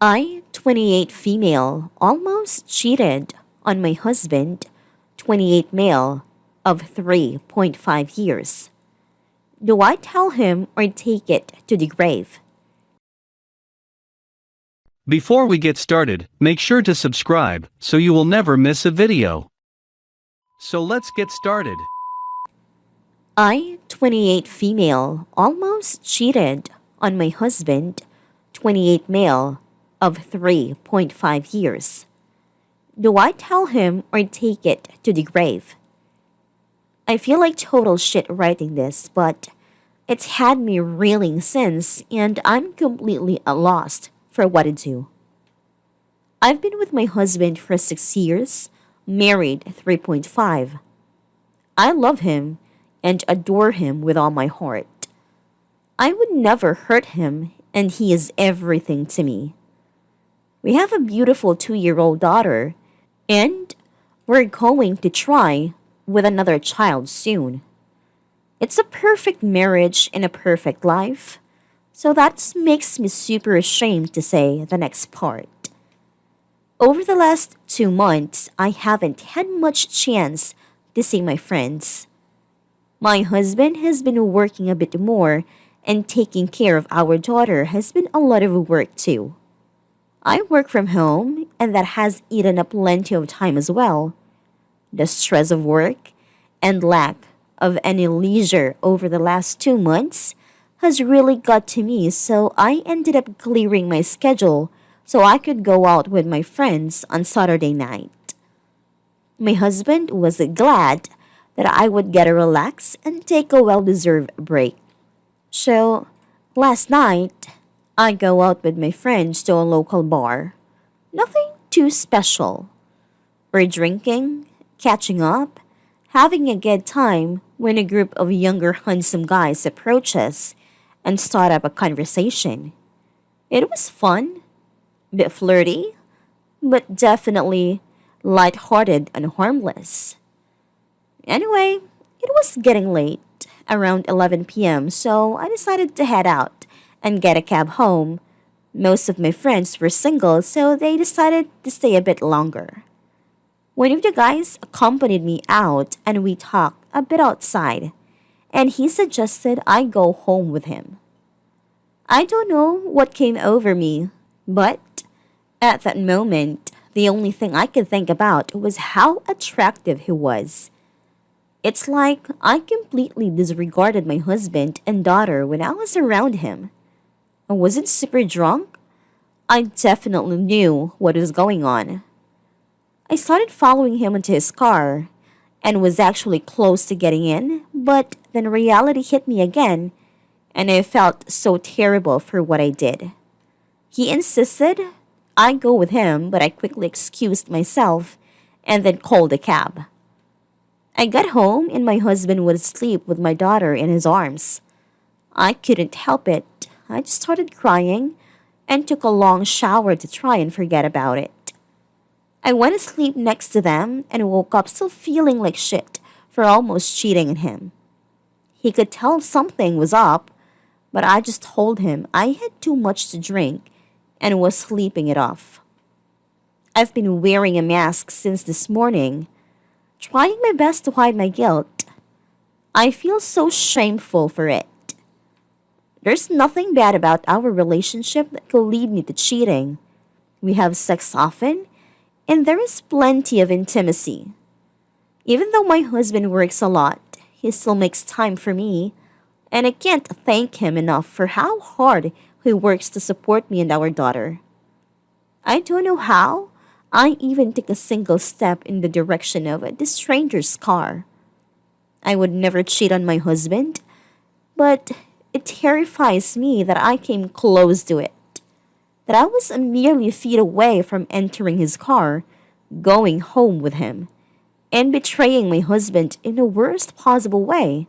I, 28 female, almost cheated on my husband, 28 male, of 3.5 years. Do I tell him or take it to the grave? Before we get started, make sure to subscribe so you will never miss a video. So let's get started. I, 28 female, almost cheated on my husband, 28 male, of 3.5 years. Do I tell him or take it to the grave? I feel like total shit writing this, but it's had me reeling since, and I'm completely lost for what to do. I've been with my husband for 6 years, married 3.5. I love him and adore him with all my heart. I would never hurt him, and he is everything to me. We have a beautiful 2-year-old daughter, and we're going to try with another child soon. It's a perfect marriage and a perfect life, so that makes me super ashamed to say the next part. Over the last 2 months, I haven't had much chance to see my friends. My husband has been working a bit more, and taking care of our daughter has been a lot of work too. I work from home, and that has eaten up plenty of time as well. The stress of work and lack of any leisure over the last 2 months has really got to me, so I ended up clearing my schedule so I could go out with my friends on Saturday night. My husband was glad that I would get a relax and take a well-deserved break. So, last night, I go out with my friends to a local bar. Nothing too special. We're drinking, catching up, having a good time when a group of younger handsome guys approach us and start up a conversation. It was fun, a bit flirty, but definitely light-hearted and harmless. Anyway, it was getting late, around 11 p.m., so I decided to head out and get a cab home. Most of my friends were single, so they decided to stay a bit longer. One of the guys accompanied me out and we talked a bit outside, and he suggested I go home with him. I don't know what came over me, but at that moment, the only thing I could think about was how attractive he was. It's like I completely disregarded my husband and daughter when I was around him. I wasn't super drunk. I definitely knew what was going on. I started following him into his car and was actually close to getting in, but then reality hit me again, and I felt so terrible for what I did. He insisted I go with him, but I quickly excused myself and then called a cab. I got home and my husband was asleep with my daughter in his arms. I couldn't help it. I just started crying and took a long shower to try and forget about it. I went to sleep next to them and woke up still feeling like shit for almost cheating on him. He could tell something was up, but I just told him I had too much to drink and was sleeping it off. I've been wearing a mask since this morning, trying my best to hide my guilt. I feel so shameful for it. There's nothing bad about our relationship that could lead me to cheating. We have sex often, and there is plenty of intimacy. Even though my husband works a lot, he still makes time for me, and I can't thank him enough for how hard he works to support me and our daughter. I don't know how I even took a single step in the direction of this stranger's car. I would never cheat on my husband, but it terrifies me that I came close to it. That I was merely feet away from entering his car, going home with him, and betraying my husband in the worst possible way.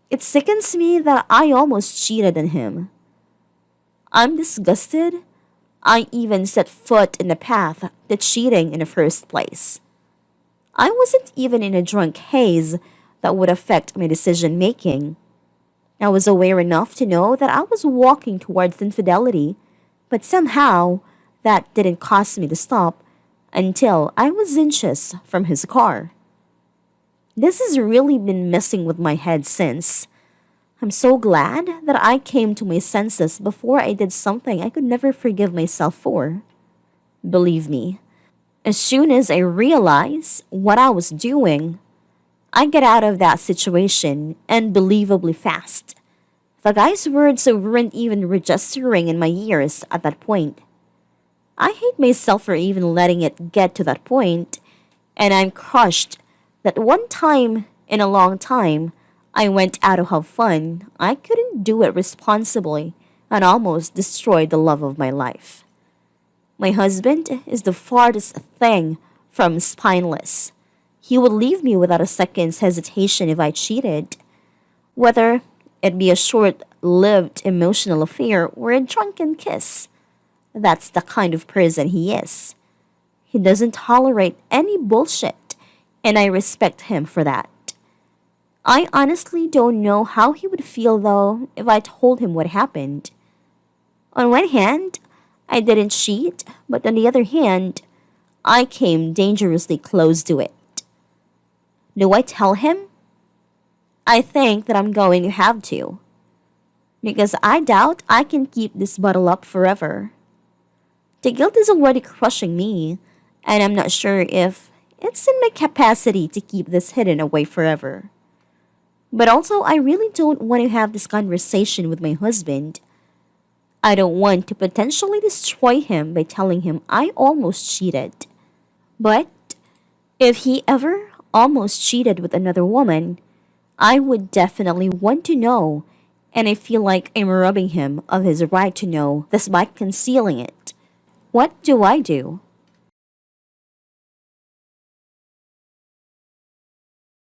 It sickens me that I almost cheated on him. I'm disgusted. I even set foot in the path to cheating in the first place. I wasn't even in a drunk haze that would affect my decision making. I was aware enough to know that I was walking towards infidelity, but somehow that didn't cause me to stop until I was inches from his car. This has really been messing with my head since. I'm so glad that I came to my senses before I did something I could never forgive myself for. Believe me, as soon as I realized what I was doing, I got out of that situation unbelievably fast. The guy's words weren't even registering in my ears at that point. I hate myself for even letting it get to that point, and I'm crushed that one time in a long time I went out to have fun. I couldn't do it responsibly and almost destroyed the love of my life. My husband is the farthest thing from spineless. He would leave me without a second's hesitation if I cheated, whether it be a short lived emotional affair or a drunken kiss. That's the kind of person he is. He doesn't tolerate any bullshit, and I respect him for that. I honestly don't know how he would feel though if I told him what happened. On one hand, I didn't cheat, but on the other hand, I came dangerously close to it. Do I tell him? I think that I'm going to have to, because I doubt I can keep this bottle up forever. The guilt is already crushing me, and I'm not sure if it's in my capacity to keep this hidden away forever. But also, I really don't want to have this conversation with my husband. I don't want to potentially destroy him by telling him I almost cheated. But if he ever almost cheated with another woman, I would definitely want to know, and I feel like I'm robbing him of his right to know despite concealing it. What do I do?